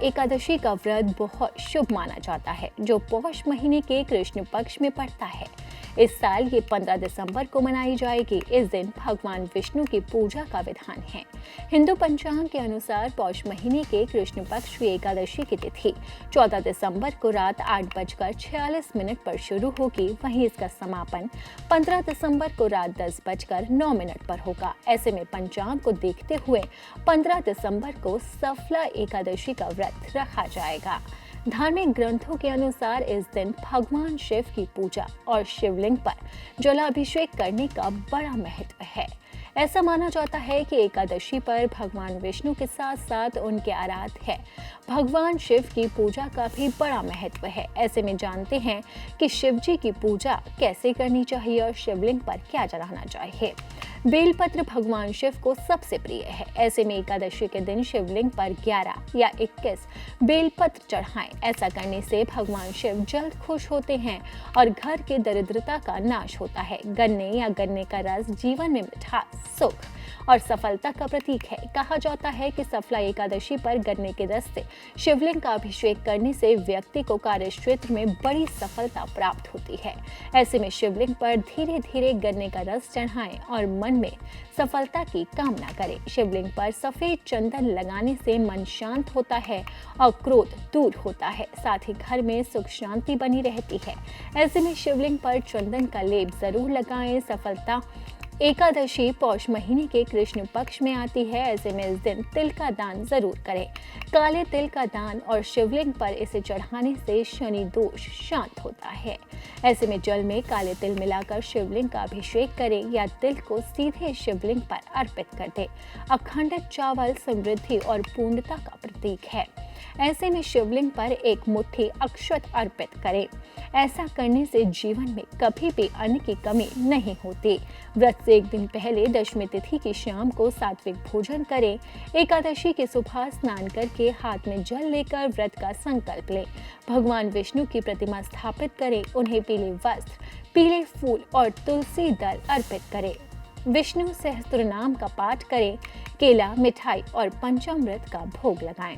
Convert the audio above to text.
एकादशी का व्रत बहुत शुभ माना जाता है, जो पौष महीने के कृष्ण पक्ष में पड़ता है। इस साल ये 15 दिसंबर को मनाई जाएगी। इस दिन भगवान विष्णु की पूजा का विधान है। हिंदू पंचांग के अनुसार पौष महीने के कृष्ण पक्ष की एकादशी की तिथि 14 दिसंबर को रात 8:46 पर शुरू होगी। वहीं इसका समापन 15 दिसंबर को रात 10:09 पर होगा। ऐसे में पंचांग को देखते हुए 15 दिसंबर को सफला एकादशी का व्रत रखा जाएगा। धार्मिक ग्रंथों के अनुसार इस दिन भगवान शिव की पूजा और शिवलिंग पर जलाभिषेक करने का बड़ा महत्व है। ऐसा माना जाता है कि एकादशी पर भगवान विष्णु के साथ साथ उनके आराध्य है भगवान शिव की पूजा का भी बड़ा महत्व है। ऐसे में जानते हैं कि शिव जी की पूजा कैसे करनी चाहिए और शिवलिंग पर क्या चढ़ाना चाहिए। बेलपत्र भगवान शिव को सबसे प्रिय है। ऐसे में एकादशी के दिन शिवलिंग पर 11 या 21 बेलपत्र चढ़ाएं। ऐसा करने से भगवान शिव जल्द खुश होते हैं और घर के दरिद्रता का नाश होता है। गन्ने या गन्ने का रस जीवन में मिठास, सुख और सफलता का प्रतीक है। कहा जाता है कि सफला एकादशी पर गन्ने के रस से शिवलिंग का अभिषेक करने से व्यक्ति को कार्य क्षेत्र में बड़ी सफलता प्राप्त होती है। ऐसे में शिवलिंग पर धीरे धीरे गन्ने का रस चढ़ाएं और मन में सफलता की कामना करें। शिवलिंग पर सफेद चंदन लगाने से मन शांत होता है और क्रोध दूर होता है। साथ ही घर में सुख शांति बनी रहती है। ऐसे में शिवलिंग पर चंदन का लेप जरूर लगाएं। सफलता एकादशी पौष महीने के कृष्ण पक्ष में आती है। ऐसे में इस दिन तिल का दान जरूर करें। काले तिल का दान और शिवलिंग पर इसे चढ़ाने से शनि दोष शांत होता है। ऐसे में जल में काले तिल मिलाकर शिवलिंग का अभिषेक करें या तिल को सीधे शिवलिंग पर अर्पित कर दें। अखंडित चावल समृद्धि और पूर्णता का प्रतीक है। ऐसे में शिवलिंग पर एक मुट्ठी अक्षत अर्पित करें। ऐसा करने से जीवन में कभी भी अन्न की कमी नहीं होती। व्रत से एक दिन पहले दशमी तिथि की शाम को सात्विक भोजन करें। एकादशी की सुबह स्नान करके हाथ में जल लेकर व्रत का संकल्प लें। भगवान विष्णु की प्रतिमा स्थापित करें। उन्हें पीले वस्त्र, पीले फूल और तुलसी दल अर्पित करें। विष्णु सहस्त्र नाम का पाठ करें। केला, मिठाई और पंचामृत का भोग लगाएं।